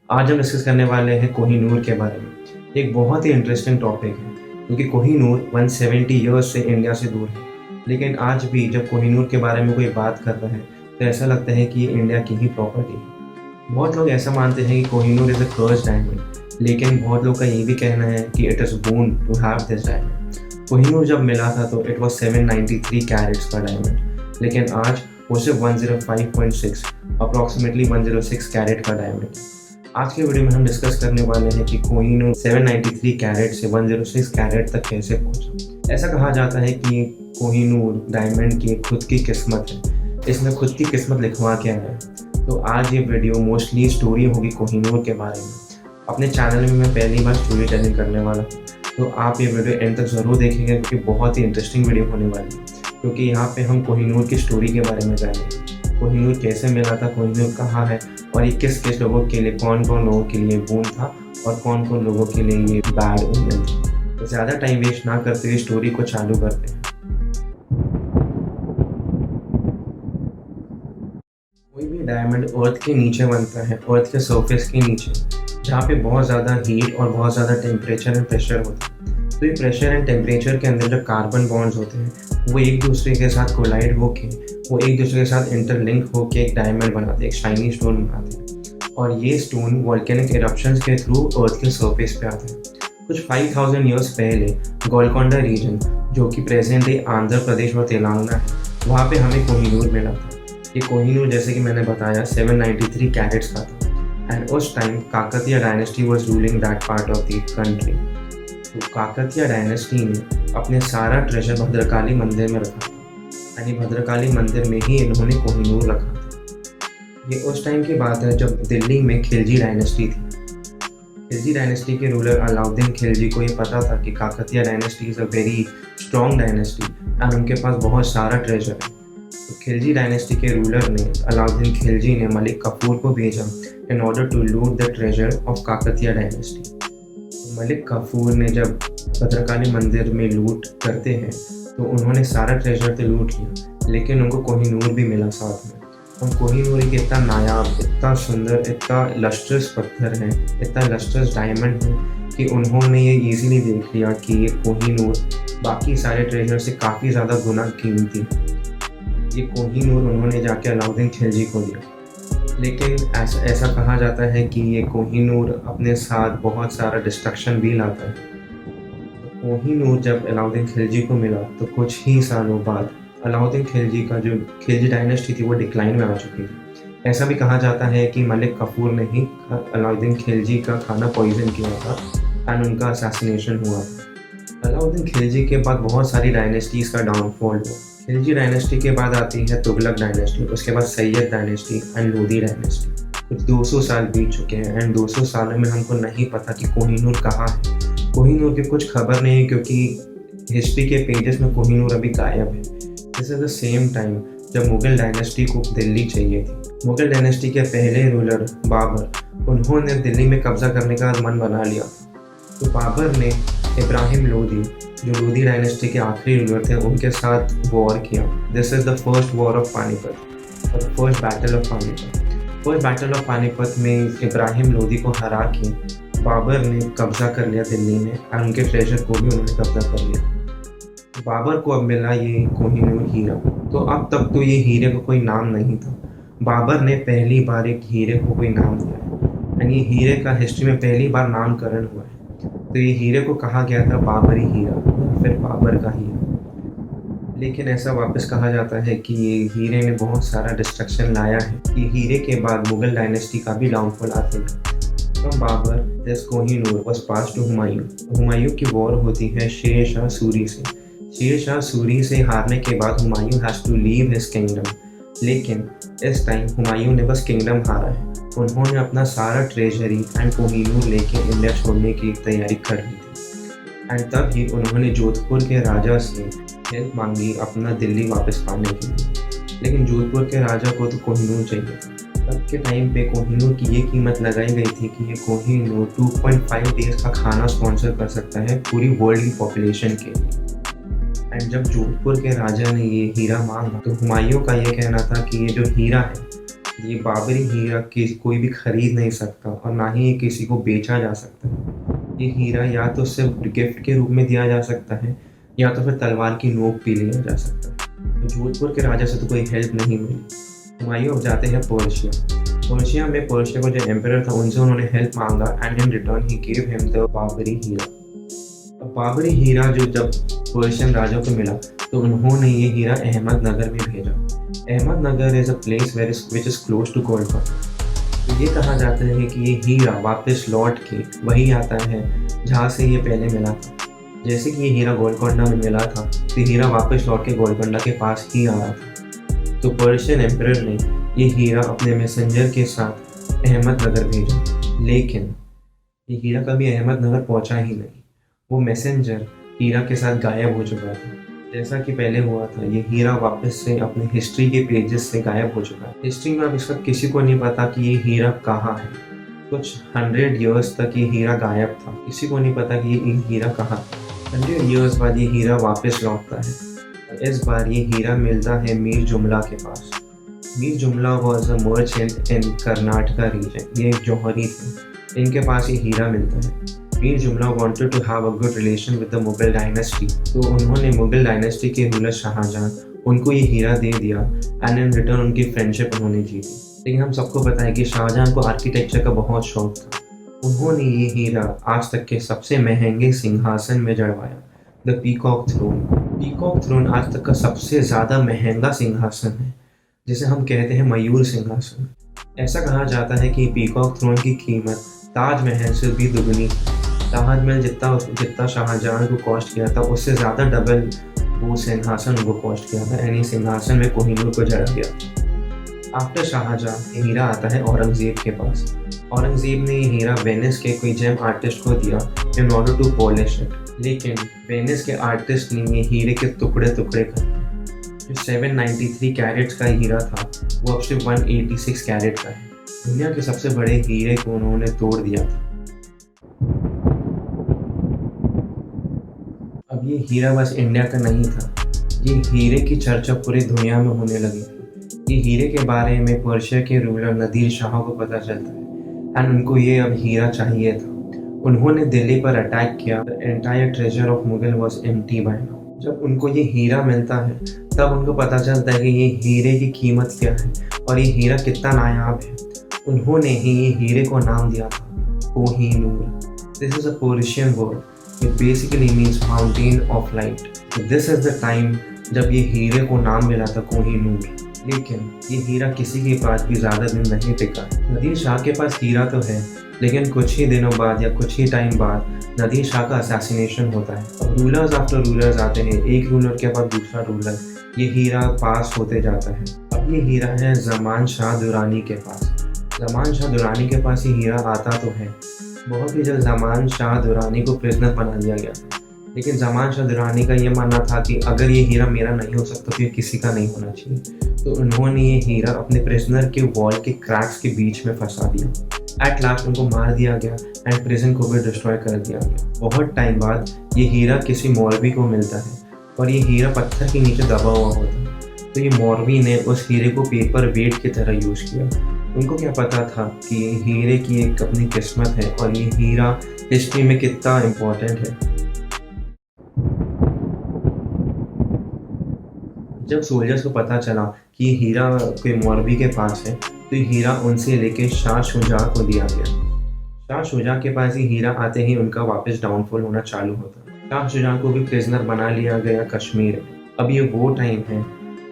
आज हम डिस्कस करने वाले हैं कोहिनूर के बारे में। एक बहुत ही इंटरेस्टिंग टॉपिक है क्योंकि कोहिनूर 170 ईयर्स से इंडिया से दूर है, लेकिन आज भी जब कोहिनूर के बारे में कोई बात कर रहा है तो ऐसा लगता है कि ये इंडिया की ही प्रॉपर्टी है। बहुत लोग ऐसा मानते हैं कि Kohinoor is a cursed diamond, लेकिन बहुत लोग का ये भी कहना है कि it is born to have this diamond. Kohinoor जब मिला था तो इट वॉज 793 कैरेट्स का डायमंड, लेकिन आज वो सिर्फ 105.6 अप्रॉक्सीमेटली 106 कैरेट का डायमंड। आज के वीडियो में हम डिस्कस करने वाले हैं कि कोहिनूर 793 कैरेट से 106 कैरेट तक कैसे पहुंचा। ऐसा कहा जाता है कि कोहिनूर डायमंड की खुद की किस्मत है, इसने खुद की किस्मत लिखवा के आया है। तो आज ये वीडियो मोस्टली स्टोरी होगी कोहिनूर के बारे में। अपने चैनल में मैं पहली बार स्टोरी टेलिंग करने वाला हूँ, तो आप ये वीडियो एंड तक ज़रूर देखेंगे क्योंकि बहुत ही इंटरेस्टिंग वीडियो होने वाली है। क्योंकि यहाँ पे हम कोहिनूर की स्टोरी के बारे में जानेंगे, कोहिनूर कैसे मिला था, कोहिनूर कहाँ है और ये किस किस लोगों के लिए, कौन कौन लोगों के लिए बून था और कौन कौन लोगों के लिए ये बैड ओमेन था। तो ज़्यादा टाइम वेस्ट ना करते हुए स्टोरी को चालू करते हैं। कोई भी डायमंड अर्थ के नीचे बनता है, अर्थ के सरफेस के नीचे, जहाँ पे बहुत ज़्यादा हीट और बहुत ज़्यादा टेम्परेचर एंड प्रेशर होता है। तो ये प्रेशर एंड टेम्परेचर के अंदर जो कार्बन बॉन्ड्स होते हैं वो एक दूसरे के साथ कोलाइड होके, वो एक दूसरे के साथ इंटरलिंक होके एक डायमंड बनाते हैं, एक शाइनी स्टोन बनाते हैं। और ये स्टोन वॉल्केनिक इरप्शंस के थ्रू अर्थ के सरफेस पे आते हैं। कुछ 5000 ईयर्स पहले गोलकोंडा रीजन, जो कि प्रेजेंट डे आंध्र प्रदेश और तेलंगाना है, वहाँ पे हमें कोहिनूर मिला था। ये कोहिनूर जैसे कि मैंने बताया 793 कैरेट्स का था एंड उस time Kakatiya dynasty was ruling that part of the country. तो काकतिया डायनेस्टी ने अपने सारा ट्रेजर भद्रकाली मंदिर में रखा था, यानी भद्रकाली मंदिर में ही इन्होंने कोहिनूर रखा था। ये उस टाइम की बात है जब दिल्ली में खिलजी डायनेस्टी थी। खिलजी डायनेस्टी के रूलर अलाउद्दीन खिलजी को ये पता था कि Kakatiya dynasty is a very strong dynasty and उनके पास बहुत सारा ट्रेजर है। तो खिलजी डायनेस्टी के रूलर ने, अलाउद्दीन खिलजी ने मलिक कफूर को भेजा in order to loot the treasure of Kakatiya dynasty. Malik Kafur ने जब भद्रकाली मंदिर में लूट करते हैं तो उन्होंने सारा ट्रेजर तो लूट लिया, लेकिन उनको कोहिनूर भी मिला साथ में। और कोहिनूर एक इतना नायाब, इतना सुंदर, इतना लस्ट्रस पत्थर है, इतना लस्ट्रस डायमंड है कि उन्होंने ये इजीली देख लिया कि ये कोहिनूर बाकी सारे ट्रेजर से काफ़ी ज़्यादा गुना कीमती है। ये कोहिनूर उन्होंने जाके अलाउद्दीन खिलजी को दिया, लेकिन ऐसा कहा जाता है कि ये कोहिनूर अपने साथ बहुत सारा डिस्ट्रक्शन भी लाता है। तो कोहिनूर जब अलाउद्दीन खिलजी को मिला तो कुछ ही सालों बाद अलाउद्दीन खिलजी का जो खिलजी डायनेस्टी थी वो डिक्लाइन में आ चुकी थी। ऐसा भी कहा जाता है कि मलिक कफूर ने ही अलाउद्दीन खिलजी का खाना पॉइजन किया था एंड उनका असैसिनेशन हुआ था। अलाउद्दीन खिलजी के बाद बहुत सारी डायनेस्टीज़ का डाउनफॉल हुआ। खिलजी डायनेस्टी के बाद आती है तुगलक डायनेस्टी, उसके बाद Syed dynasty and Lodhi dynasty. कुछ 200 साल बीत चुके हैं एंड 200 सालों में हमको नहीं पता कि कोहिनूर कहाँ है। कोहिनूर की कुछ खबर नहीं है क्योंकि हिस्ट्री के पेजेस में कोहिनूर अभी गायब है। This is the same time जब मुगल डायनेस्टी को दिल्ली चाहिए थी। मुगल डायनेस्टी के पहले रूलर बाबर, उन्होंने दिल्ली में कब्जा करने का मन बना लिया। तो बाबर ने इब्राहिम लोधी, जो लोधी डायनेस्टी के आखिरी रूलर थे, उनके साथ वॉर किया। This is the first war of Panipat और first battle of Panipat. First battle of Panipat में इब्राहिम लोधी को हरा के बाबर ने कब्जा कर लिया दिल्ली में और उनके ट्रेजर को भी उन्होंने कब्जा कर लिया। बाबर को अब मिला ये कोहिनूर हीरा। तो अब तक तो ये हीरे को कोई नाम नहीं था, बाबर ने पहली बार एक हीरे को कोई नाम दिया है एंड ये हीरे का हिस्ट्री में पहली बार नामकरण हुआ है। तो ये हीरे को कहा गया था बाबरी हीरा या फिर बाबर का हीरा। लेकिन ऐसा वापस कहा जाता है कि ये हीरे ने बहुत सारा डिस्ट्रक्शन लाया है। ये हीरे के बाद मुगल डायनेस्टी का भी डाउनफॉल आते हैं। From Babur this Kohinoor was pass to Humayun. Humayun की वॉर होती है शेर शाह सूरी से। शेर शाह सूरी से हारने के बाद Humayun has to leave his kingdom, लेकिन इस टाइम हुमायूं ने बस किंगडम हारा है। उन्होंने अपना सारा ट्रेजरी एंड कोहिनूर लेके इंडिया छोड़ने की तैयारी कर ली थी एंड तब ही उन्होंने जोधपुर के राजा से हेल्प मांगी अपना दिल्ली वापस पाने के लिए। लेकिन जोधपुर के राजा को तो कोहिनूर चाहिए था। तब के टाइम पे कोहिनूर की ये कीमत लगाई गई थी कि ये कोहिनूर 2.5 डेज का खाना स्पॉन्सर कर सकता है पूरी वर्ल्ड की पॉपुलेशन के लिए। एंड जब जोधपुर के राजा ने ये हीरा मांगा तो हुमायूं का ये कहना था कि ये जो हीरा है ये बाबरी हीरा कोई भी खरीद नहीं सकता और ना ही ये किसी को बेचा जा सकता है। ये हीरा या तो सिर्फ गिफ्ट के रूप में दिया जा सकता है या तो फिर तलवार की नोक पी लिया जा सकता है। तो जोधपुर के राजा से तो कोई हेल्प नहीं मिली। हुमायूं अब जाते हैं पर्शिया को जो एम्परर था उनसे उन्होंने हेल्प मांगा and in return he give him the Babri हीरा। अब बाबरी हीरा जो जब पर्शियन राजा को मिला तो उन्होंने ये हीरा अहमदनगर में भेजा। Ahmednagar is a place which is close to Golconda. तो ये कहा जाता है कि ये हीरा वापस लौट के वही आता है जहाँ से ये पहले मिला था। जैसे कि ये हीरा गोलकोंडा में मिला था तो हीरा वापस लौट के गोलकोंडा के पास ही आ रहा था। तो पर्शियन एम्परर ने ये हीरा अपने मैसेंजर के साथ अहमदनगर भेजा, लेकिन ये हीरा कभी अहमदनगर पहुंचा ही नहीं। वो मैसेंजर हीरा के साथ गायब हो चुका था। जैसा कि पहले हुआ था, ये हीरा वापस से अपने हिस्ट्री के पेजेस से गायब हो चुका है। हिस्ट्री में अब इसका किसी को नहीं पता कि ये हीरा कहाँ है। कुछ 100 ईयर्स तक ये हीरा गायब था, किसी को नहीं पता कि ये हीरा कहाँ था। 100 ईयर्स बाद ये हीरा वापस लौटता है। इस बार ये हीरा मिलता है मीर जुमला के पास। Mir Jumla was a merchant in Karnataka region. ये एक जौहरी थे, इनके पास ये हीरा मिलता है। मीर जुमला wanted to have a good relation with the Mughal dynasty, तो उन्होंने मुगल डायनेस्टी के रूलर शाहजहां उनको ये हीरा दे दिया एंड इन रिटर्न उनकी फ्रेंडशिप उन्होंने जीती। लेकिन हम सबको पता है कि शाहजहां को आर्किटेक्चर का बहुत शौक था। उन्होंने ये हीरा आज तक के सबसे महंगे सिंहासन में जड़वाया, the peacock throne. Peacock throne आज तक का सबसे ज़्यादा महंगा सिंहासन है, जिसे हम कहते हैं मयूर सिंहासन। ऐसा कहा जाता है कि पीकॉक थ्रोन की कीमत ताजमहल से भी दुगनी। ताजमहल जितना शाहजहां को कॉस्ट किया था उससे ज़्यादा डबल वो सिंहासन उनको कॉस्ट किया था। यानी सिंहासन में कोहिनूर को जड़ा गया। आफ्टर शाहजहां ये हीरा आता है औरंगज़ेब के पास। औरंगज़ेब ने ये हीरा वेनिस के कोई जेम आर्टिस्ट को दिया in order to polish it, लेकिन वेनिस के आर्टिस्ट ने ये हीरे के टुकड़े टुकड़े कर दिए। जो 793 कैरेट्स का हीरा था वो अब सिर्फ 186 कैरेट का है। दुनिया के सबसे बड़े हीरे को उन्होंने तोड़ दिया था। अब ये हीरा बस इंडिया का नहीं था, ये हीरे की चर्चा पूरी दुनिया में होने लगी थी। ये हीरे के बारे में पर्शिया के रूलर नादिर शाह को पता चलता है एंड उनको ये अब हीरा चाहिए था। उन्होंने दिल्ली पर अटैक किया। The entire treasure of Mughal was empty by now. जब उनको ये हीरा मिलता है तब उनको पता चलता है कि ये हीरे की कीमत क्या है और ये हीरा कितना नायाब है। उन्होंने ही ये हीरे को नाम दिया था Kohinoor. This is a Persian word, it basically means fountain of light. This is the time जब ये हीरे को नाम मिला था कोहिनूर। लेकिन ये हीरा किसी के पास भी ज़्यादा दिन नहीं टिका। नादिर शाह के पास हीरा तो है, लेकिन कुछ ही दिनों बाद या कुछ ही टाइम बाद नादिर शाह का असैसिनेशन होता है। अब रूलर्स आफ्टर रूलर्स आते हैं, एक रूलर के बाद दूसरा रूलर, ये हीरा पास होते जाता है। अब ये हीरा है ज़मान शाह दुरानी के पास। ज़मान शाह दुरानी के पास ये हीरा आता तो है। बहुत ही जल्द ज़मान शाह दुरानी को प्रिजनर बना लिया गया था, लेकिन ज़मान शाह दुरानी का ये मानना था कि अगर ये हीरा मेरा नहीं हो सकता तो ये किसी का नहीं होना चाहिए। तो उन्होंने ये हीरा अपने प्रिजनर के वॉल के क्रैक्स के बीच में फंसा दिया। एट लास्ट उनको मार दिया गया एंड प्रिजन को भी डिस्ट्रॉय कर दिया गया। बहुत टाइम बाद ये हीरा किसी मौलवी को मिलता है और ये हीरा पत्थर के नीचे दबा हुआ होता है। तो ये मौलवी ने उस हीरे को पेपर वेट की तरह यूज़ किया। उनको क्या पता था कि ये हीरे की एक अपनी किस्मत है और ये हीरा हिस्ट्री में कितना इम्पोर्टेंट है। जब सोल्जर्स को पता चला कि ये हीरा कोई मौलवी के पास है तो ये हीरा उनसे लेके शाह शुजा को दिया गया। शाह शुजा के पास ये हीरा आते ही उनका वापस डाउनफॉल होना चालू होता। शाह शुजा को भी प्रिजनर बना लिया गया कश्मीर में। अब ये वो टाइम है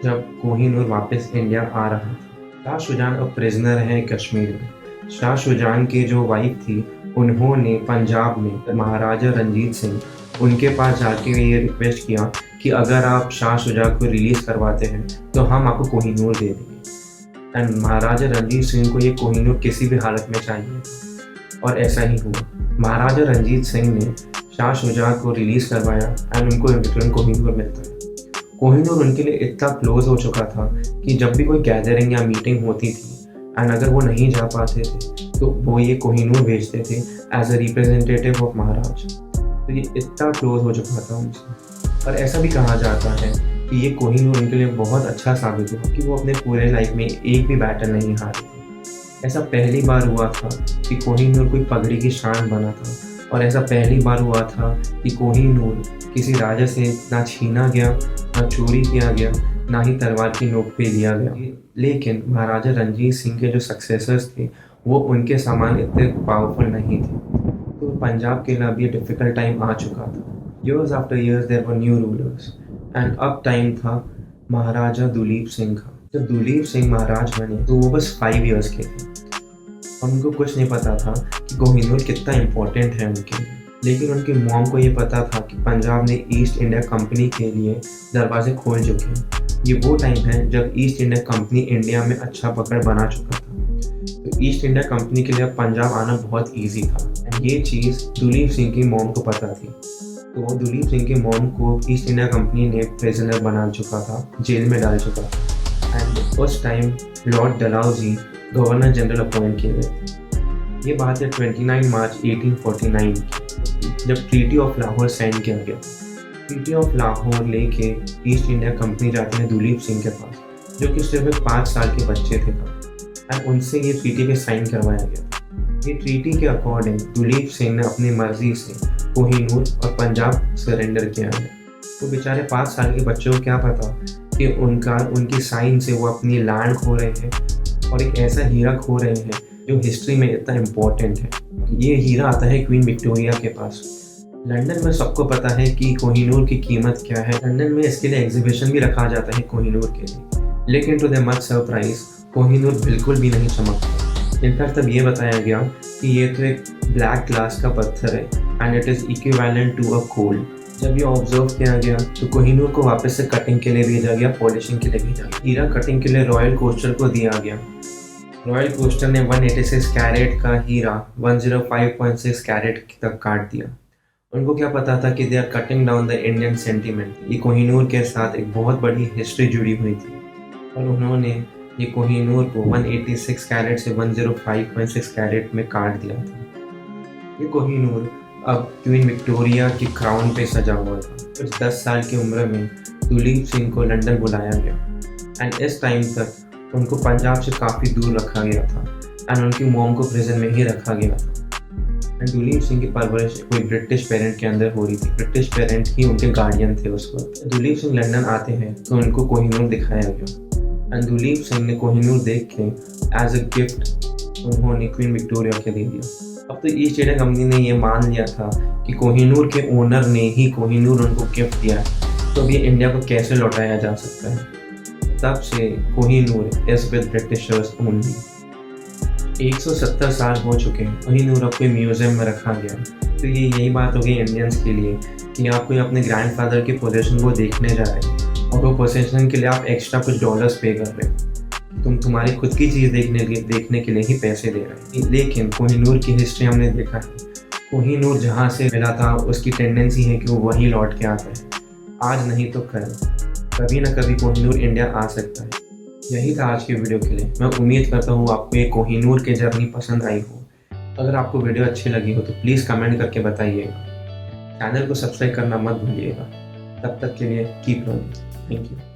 जब कोहिनूर वापस इंडिया आ रहा था। शाह शुजान अब प्रिजनर हैं कश्मीर में। शाह शुजान की जो वाइफ थी उन्होंने पंजाब में महाराजा रंजीत सिंह उनके पास जाके ये रिक्वेस्ट किया कि अगर आप शाह शुजा को रिलीज़ करवाते हैं तो हम आपको कोहिनूर दे देंगे। एंड महाराजा रंजीत सिंह को ये कोहिनूर किसी भी हालत में चाहिए था और ऐसा ही हुआ। महाराजा रंजीत सिंह ने शाह शुजा को रिलीज़ करवाया एंड उनको इन रिटर्न कोहिनूर मिलता है। कोहिनूर उनके लिए इतना क्लोज हो चुका था कि जब भी कोई गैदरिंग या मीटिंग होती थी एंड अगर वो नहीं जा पाते थे तो वो ये कोहिनूर भेजते थे एज अ रिप्रेजेंटेटिव ऑफ महाराज। तो ये इतना क्लोज हो चुका था उनसे। और ऐसा भी कहा जाता है कि ये कोहिनूर उनके लिए बहुत अच्छा साबित हुआ कि वो अपने पूरे लाइफ में एक भी बैटल नहीं हारे। ऐसा पहली बार हुआ था कि कोहिनूर कोई पगड़ी की शान बना था, और ऐसा पहली बार हुआ था कि कोहिनूर किसी राजा से ना छीना गया, ना चोरी किया गया, ना ही तलवार की नोक पे लिया गया। लेकिन महाराजा रणजीत सिंह के जो सक्सेसर्स थे वो उनके समान इतने पावरफुल नहीं थे। तो पंजाब के लिए अभी डिफ़िकल्ट टाइम आ चुका था। Years after years there were new rulers, and अब टाइम था महाराजा दुलीप सिंह का। जब दुलीप सिंह महाराज बने तो वो बस 5 ईयर्स के थे, और उनको कुछ नहीं पता था कि कोहिनूर कितना इम्पोर्टेंट है उनके लिए। लेकिन उनकी मॉम को ये पता था कि पंजाब ने ईस्ट इंडिया कंपनी के लिए दरवाजे खोल चुके हैं। ये वो टाइम है जब ईस्ट इंडिया कंपनी इंडिया में अच्छा पकड़ बना चुका था। तो ईस्ट इंडिया कंपनी के लिए पंजाब आना बहुत ईजी था, एंड ये चीज़ दुलीप सिंह की मॉम को पता थी। तो दुलीप सिंह की मॉम को ईस्ट इंडिया कंपनी ने प्रिजनर बना चुका था, जेल में डाल चुका था। एंड उस time Lord Dalhousie governor general appoint किए गए थे। ये बात है 29 मार्च 1849 की, जब ट्रीटी ऑफ लाहौर साइन किया गया। ट्रीटी ऑफ लाहौर लेके ईस्ट इंडिया कंपनी जाती है दुलीप सिंह के पास, जो कि सिर्फ 5 साल के बच्चे थे तब, एंड उनसे ये ट्रीटी पे साइन करवाया गया। ये ट्रीटी के अकॉर्डिंग दुलीप सिंह ने अपनी मर्जी से कोहिनूर और पंजाब सरेंडर किया है। तो बेचारे 5 साल के बच्चों को क्या पता कि उनकी साइन से वो अपनी लैंड खो रहे हैं, और एक ऐसा हीरा खो रहे हैं जो हिस्ट्री में इतना इम्पोर्टेंट है। ये हीरा आता है क्वीन विक्टोरिया के पास। लंदन में सबको पता है कि कोहिनूर की कीमत क्या है। लंदन में इसके लिए एग्जीबिशन भी रखा जाता है कोहिनूर के लिए, लेकिन to the much surprise Kohinoor बिल्कुल भी नहीं चमकता। इनफैक्ट तब ये बताया गया कि ये तो एक ब्लैक ग्लास का पत्थर है, and it is equivalent to a gold. जब ये ऑब्जर्व किया गया तो कोहिनूर को वापस से कटिंग के लिए भेजा गया, पॉलिशिंग के लिए भेजा गया। हीरा कटिंग के लिए रॉयल कोस्टर को दिया गया। रॉयल कोस्टर ने 186 कैरेट का हीरा 105.6 कैरेट तक काट दिया। उनको क्या पता था कि they are cutting down the Indian sentiment. ये कोहिनूर के साथ एक बहुत बड़ी हिस्ट्री जुड़ी हुई थी, और उन्होंने ये कोहिनूर को 186 कैरेट से 105.6 कैरेट में काट दिया था। ये कोहिनूर अब क्वीन विक्टोरिया की क्राउन पे सजा हुआ था। कुछ 10 साल की उम्र में दुलीप सिंह को लंदन बुलाया गया, एंड इस टाइम तक उनको पंजाब से काफ़ी दूर रखा गया था, एंड उनकी मॉम को प्रिजन में ही रखा गया था। एंड दुलीप सिंह की परवरिश कोई ब्रिटिश पेरेंट के अंदर हो रही थी। ब्रिटिश पेरेंट ही उनके गार्डियन थे उस वक्त। दुलीप सिंह लंदन आते हैं तो उनको कोहिनूर दिखाया गया, एंड दुलीप सिंह ने कोहिनूर देख के एज अ गिफ्ट उन्होंने क्वीन विक्टोरिया के दे दिया। अब तो ईस्ट इंडिया कंपनी ने ये मान लिया था कि कोहिनूर के ओनर ने ही कोहिनूर उनको गिफ्ट दिया है, तो अब ये इंडिया को कैसे लौटाया जा सकता है। तब से Kohinoor is with Britishers only. 170 साल हो चुके हैं, कोहिनूर अब कोई म्यूजियम में रखा गया। तो ये यही बात हो गई इंडियंस के लिए कि आप कोई अपने ग्रैंडफादर की पोजीशन को देखने जा रहे हैं, और वो पोजीशन के लिए आप एक्स्ट्रा कुछ डॉलर्स पे कर रहे हो। तुम्हारी खुद की चीज़ देखने के लिए ही पैसे दे रहे हैं। लेकिन कोहिनूर की हिस्ट्री हमने देखा है, कोहिनूर जहाँ से मिला था उसकी टेंडेंसी है कि वो वहीं लौट के आता है। आज नहीं तो कल कभी ना कभी कोहिनूर इंडिया आ सकता है। यही था आज के वीडियो के लिए। मैं उम्मीद करता हूँ आपको ये कोहिनूर की जर्नी पसंद आई हो। अगर आपको वीडियो अच्छी लगी हो तो प्लीज़ कमेंट करके बताइएगा। चैनल को सब्सक्राइब करना मत भूलिएगा। तब तक के लिए कीप लर्निंग। Thank you.